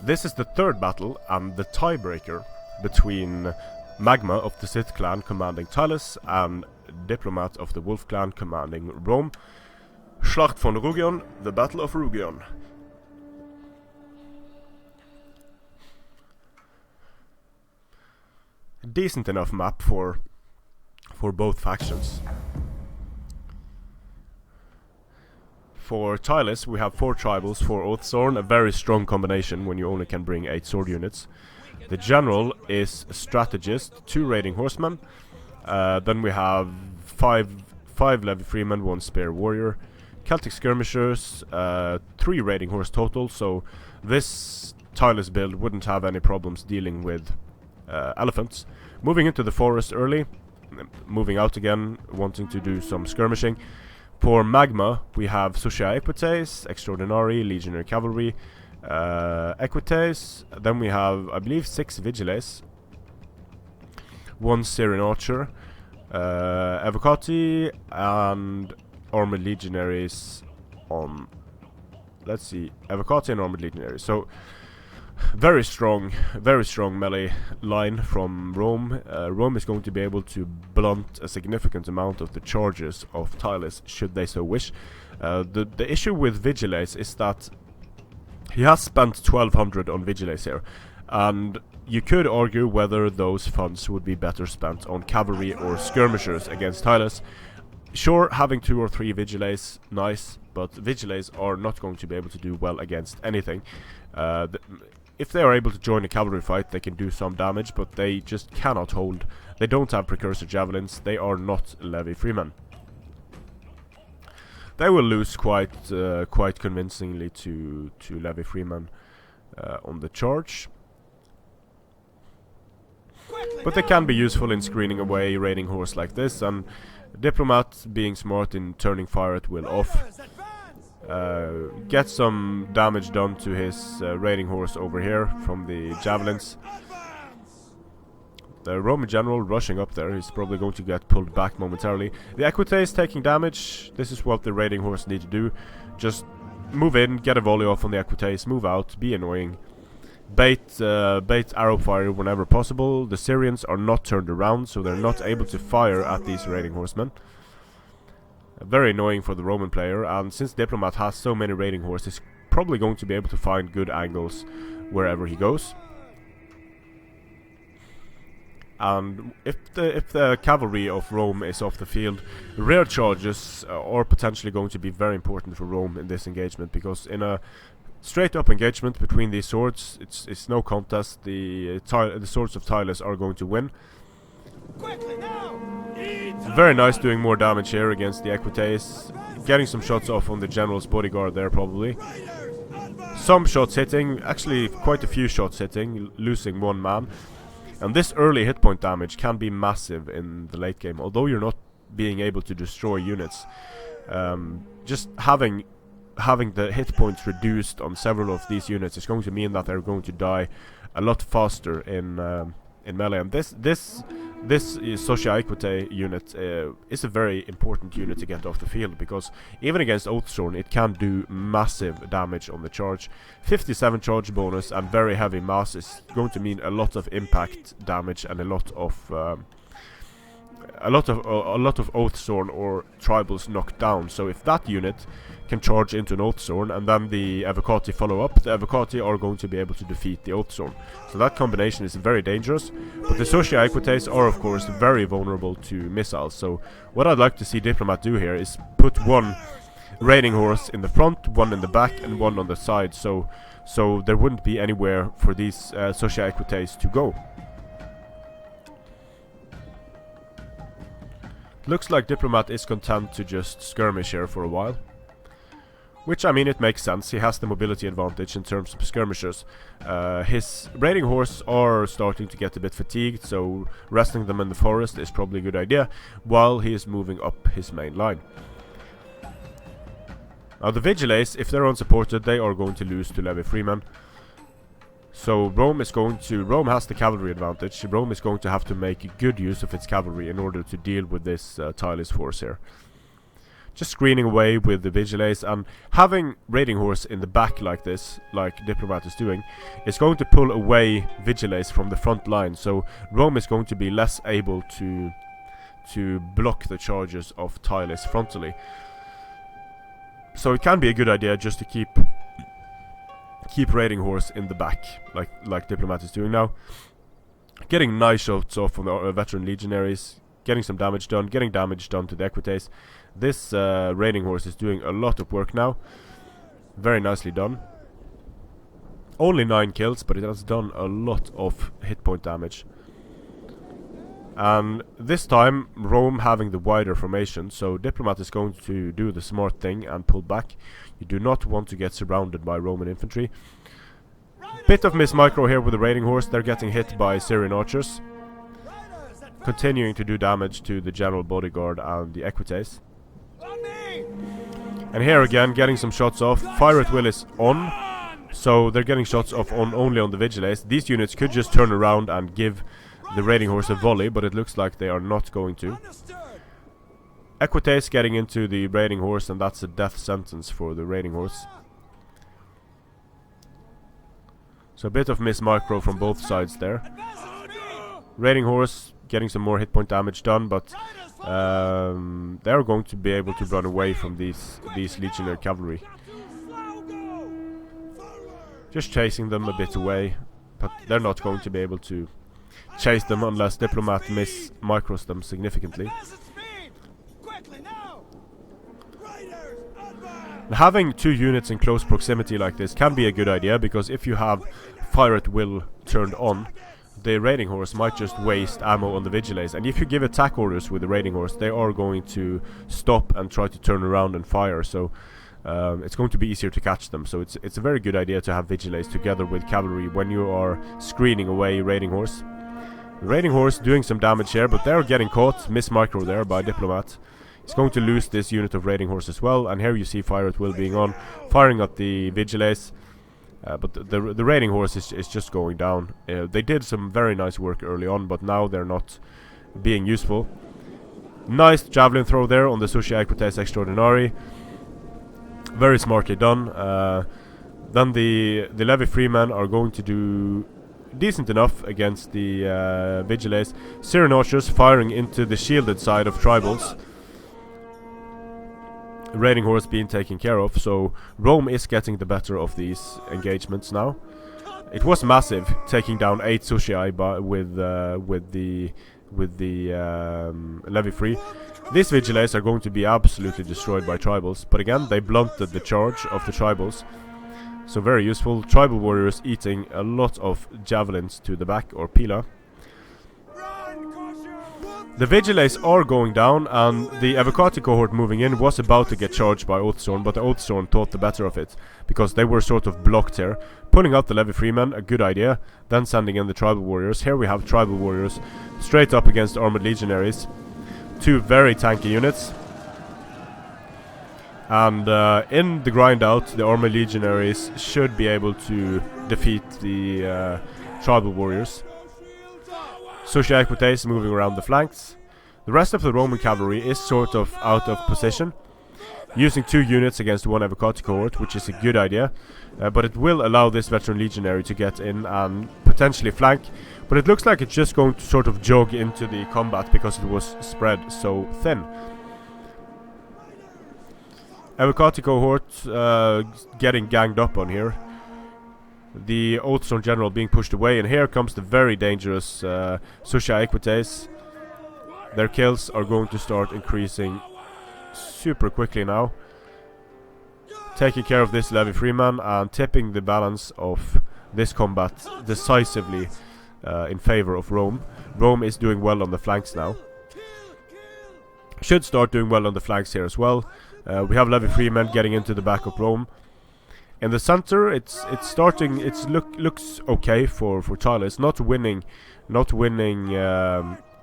This is the third battle and the tiebreaker between Magma of the SITH clan commanding Tylis and Diplomatt of the Wolf clan commanding Rome. Schlacht von Rhouigion, the Battle of Rhouigion. Decent enough map for both factions. For Tylis, we have 4 tribals, 4 Oathsworn, a very strong combination when you only can bring 8 sword units. The general is a strategist, 2 raiding horsemen. Then we have 5 levy freemen, 1 spear warrior, Celtic skirmishers, 3 raiding horse total. So this Tylis build wouldn't have any problems dealing with elephants. Moving into the forest early, moving out again, wanting to do some skirmishing. For Magma, we have Sucia Equites, Extraordinary, Legionary Cavalry, Equites. Then we have, I believe, 6 Vigiles, 1 Syrian Archer, Evocati, and Armored Legionaries on... Let's see, Evocati and Armored Legionaries. So, very strong melee line from Rome. Rome is going to be able to blunt a significant amount of the charges of Tylis, should they so wish. The issue with Vigiles is that he has spent 1200 on Vigiles here, and you could argue whether those funds would be better spent on cavalry or skirmishers against Tylis. Sure, having 2 or 3 Vigiles, nice, but Vigiles are not going to be able to do well against anything. If they are able to join a cavalry fight, they can do some damage, but they just cannot hold. They don't have precursor javelins. They are not levy freemen. They will lose quite convincingly to levy freemen on the charge. But they can be useful in screening away raiding horse like this, and Diplomatt, being smart in turning fire at will off, get some damage done to his raiding horse over here from the javelins. The Roman general rushing up there, he's probably going to get pulled back momentarily. The Equites taking damage. This is what the raiding horse need to do. Just move in, get a volley off on the Equites, move out, be annoying. Bait arrow fire whenever possible. The Syrians are not turned around, so they're not able to fire at these raiding horsemen. Very annoying for the Roman player, and since Diplomatt has so many raiding horses, he's probably going to be able to find good angles wherever he goes. And if the cavalry of Rome is off the field, rear charges are potentially going to be very important for Rome in this engagement, because in a straight up engagement between these swords, it's no contest. The swords of Tylis are going to win. Very nice doing more damage here against the Equites. Getting some shots off on the general's bodyguard there probably. Some shots hitting, actually quite a few shots hitting, losing 1 man. And this early hit point damage can be massive in the late game, although you're not being able to destroy units. Just having the hit points reduced on several of these units is going to mean that they're going to die a lot faster in melee. And this Sucia Equite unit is a very important unit to get off the field, because even against Oathsworn it can do massive damage on the charge. 57 charge bonus and very heavy mass is going to mean a lot of impact damage and a lot of Oathsworn or tribals knocked down. So if that unit can charge into an Oathsworn and then the Evocati follow up, the Evocati are going to be able to defeat the Oathsworn. So that combination is very dangerous, but the Sucia Equites are of course very vulnerable to missiles. So what I'd like to see Diplomatt do here is put 1 raiding horse in the front, 1 in the back and 1 on the side, so there wouldn't be anywhere for these Sucia Equites to go. Looks like Diplomatt is content to just skirmish here for a while. Which, I mean, it makes sense. He has the mobility advantage in terms of skirmishers. His raiding horse are starting to get a bit fatigued, so resting them in the forest is probably a good idea, while he is moving up his main line. Now the Vigiles, if they're unsupported, they are going to lose to levy freemen. So Rome has the cavalry advantage. Rome is going to have to make good use of its cavalry in order to deal with this Tylis force here. just screening away with the Vigiles, and having Raiding Horse in the back like this, like Diplomatt is doing, is going to pull away Vigiles from the front line, so Rome is going to be less able to block the charges of Tylis frontally. So it can be a good idea just to keep Raiding Horse in the back, like Diplomatt is doing now. Getting nice shots off on the veteran legionaries, getting some damage done, getting damage done to the Equites. This Raiding Horse is doing a lot of work now. Very nicely done. Only 9 kills, but it has done a lot of hit point damage. And this time, Rome having the wider formation, so Diplomatt is going to do the smart thing and pull back. You do not want to get surrounded by Roman infantry. Bit of miss micro here with the Raiding Horse. They're getting hit by Syrian archers, continuing to do damage to the general bodyguard and the Equites. And here again, getting some shots off. Fire at will is on, so they're getting shots off only on the Vigiles. These units could just turn around and give the Raiding Horse a volley, but it looks like they are not going to. Equites getting into the Raiding Horse, and that's a death sentence for the Raiding Horse. So a bit of miss micro from both sides there. Raiding Horse getting some more hit point damage done, but they're going to be able to run away from these legionary cavalry. Just chasing them a bit away, but they're not going to be able to chase them unless Diplomatt miss micros them significantly. Having 2 units in close proximity like this can be a good idea, because if you have fire at will turned on, the Raiding Horse might just waste ammo on the Vigiles, and if you give attack orders with the Raiding Horse, they are going to stop and try to turn around and fire, so it's going to be easier to catch them. So it's a very good idea to have Vigiles together with cavalry when you are screening away Raiding Horse. The Raiding Horse doing some damage here, but they're getting caught. Miss micro there by Diplomatt. He's going to lose this unit of Raiding Horse as well, and here you see fire at will being on, firing at the Vigiles. But the Raiding Horse is just going down. They did some very nice work early on, but now they're not being useful. Nice javelin throw there on the Sushi Equites Extraordinary. Very smartly done. Then the Levy Freemen are going to do decent enough against the Vigiles. Syrian archers firing into the shielded side of Tribals. Raiding Horse being taken care of, so Rome is getting the better of these engagements now. It was massive, taking down 8 Sushii with the Levy Free. These Vigiles are going to be absolutely destroyed by Tribals, but again, they blunted the charge of the Tribals. So very useful. Tribal warriors eating a lot of javelins to the back, or pila. The Vigiles are going down, and the Evocati cohort moving in was about to get charged by Oathsworn, but the Oathsworn thought the better of it, because they were sort of blocked here. Pulling out the Levy Freemen, a good idea, then sending in the Tribal Warriors. Here we have Tribal Warriors straight up against Armored Legionaries. 2 very tanky units. And in the grind out, the Armored Legionaries should be able to defeat the Tribal Warriors. Sushi Equites moving around the flanks. The rest of the Roman cavalry is sort of out of position, using 2 units against 1 Evocati cohort, which is a good idea, but it will allow this veteran legionary to get in and potentially flank, but it looks like it's just going to sort of jog into the combat because it was spread so thin. Evocati cohort getting ganged up on here. The Oathsworn general being pushed away, and here comes the very dangerous Sushi Equites. Their kills are going to start increasing super quickly now. Taking care of this Levy Freeman and tipping the balance of this combat decisively in favor of Rome. Rome is doing well on the flanks now. Should start doing well on the flanks here as well. We have Levy Freemen getting into the back of Rome. In the center, it's starting. Looks okay for Tylis. Not winning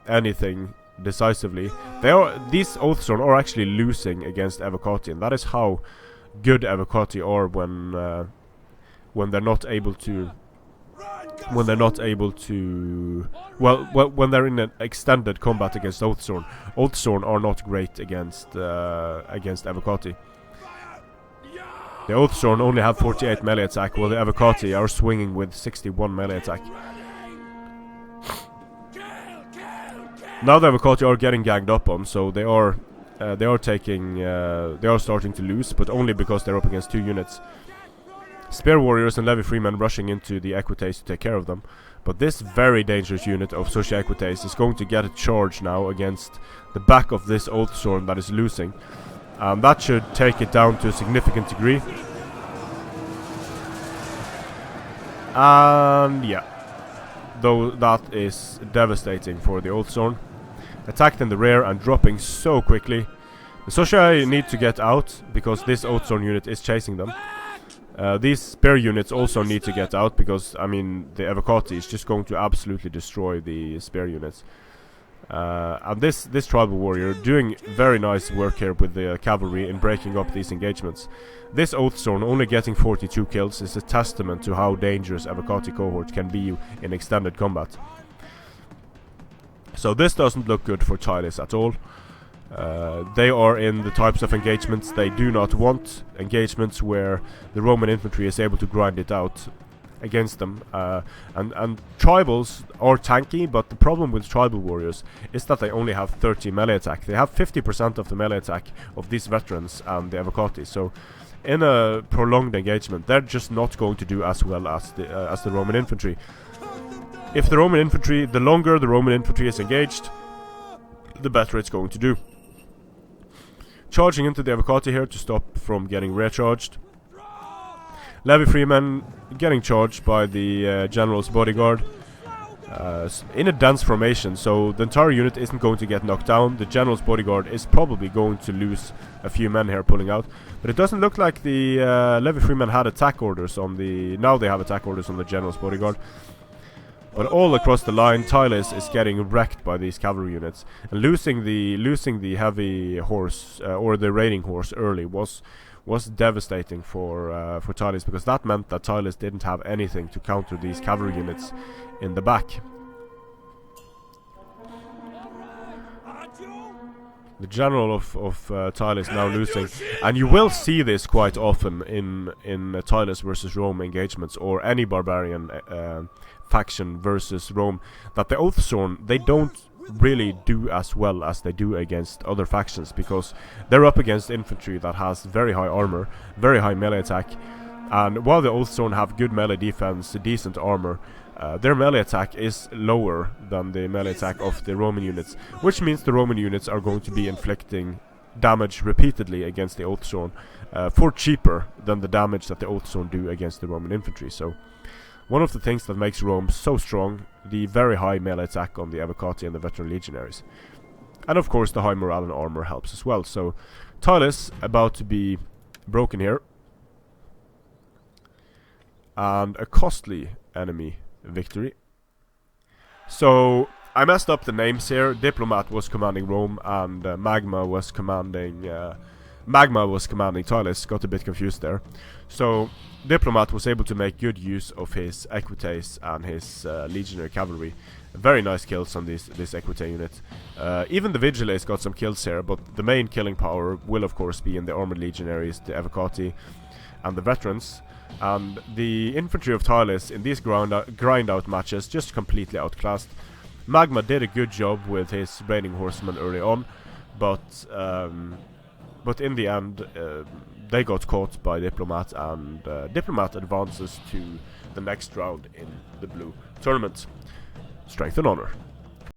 anything decisively. These Oathsworn are actually losing against Evocati, and that is how good Evocati are when they're not able to when they're not able to, well, when they're in an extended combat against Oathsworn. Oathsworn are not great against Evocati. The Oathsworn only have 48 melee attack, while the Evocati are swinging with 61 melee attack. Now the Evocati are getting ganged up on, so they are starting to lose, but only because they're up against 2 units. Spear warriors and levy freemen rushing into the Equites to take care of them. But this very dangerous unit of Socia Equites is going to get a charge now against the back of this Oathsworn that is losing. That should take it down to a significant degree. And yeah, though that is devastating for the Oathsworn. Attacked in the rear and dropping so quickly. The Socia need to get out because this Oathsworn unit is chasing them. These spear units also need to get out because, I mean, the Evocati is just going to absolutely destroy the spear units. And this tribal warrior doing very nice work here with the cavalry in breaking up these engagements. This Oathsworn only getting 42 kills is a testament to how dangerous Evocati cohort can be in extended combat. So this doesn't look good for Tylis at all. They are in the types of engagements they do not want, engagements where the Roman infantry is able to grind it out against them. And tribals are tanky, but the problem with tribal warriors is that they only have 30 melee attack. They have 50% of the melee attack of these veterans and the Evocati. So in a prolonged engagement, they're just not going to do as well as the Roman infantry. If the Roman infantry, the longer the Roman infantry is engaged, the better it's going to do. Charging into the Evocati here to stop from getting recharged. Levy freemen getting charged by the general's bodyguard in a dense formation, so the entire unit isn't going to get knocked down. The general's bodyguard is probably going to lose a few men here pulling out, but it doesn't look like the levy freemen had attack orders on the... Now they have attack orders on the general's bodyguard. But all across the line, Tylis is getting wrecked by these cavalry units, and losing the heavy horse or the raiding horse early was devastating for Tylis, because that meant that Tylis didn't have anything to counter these cavalry units in the back. The general of Tylis now losing, and you will see this quite often in Tylis versus Rome engagements, or any barbarian faction versus Rome, that the Oathsworn, they don't really do as well as they do against other factions, because they're up against infantry that has very high armor, very high melee attack, and while the Oathsworn have good melee defense, decent armor, their melee attack is lower than the melee attack of the Roman units, which means the Roman units are going to be inflicting damage repeatedly against the Oathsworn for cheaper than the damage that the Oathsworn do against the Roman infantry. So one of the things that makes Rome so strong, the very high melee attack on the Evocati and the veteran legionaries. And of course the high morale and armor helps as well. So Tylis about to be broken here. And a costly enemy victory. So I messed up the names here. Diplomatt was commanding Rome, and Magma was commanding Tylis. Got a bit confused there. So Diplomatt was able to make good use of his Equites and his legionary cavalry. Very nice kills on this Equite unit. Even the Vigiles got some kills here, but the main killing power will of course be in the armored legionaries, the Evocati, and the veterans. And the infantry of Tylis in these grind out matches just completely outclassed. Magma did a good job with his raiding horsemen early on, but in the end they got caught by Diplomatt, and Diplomatt advances to the next round in the blue tournament. Strength and honor.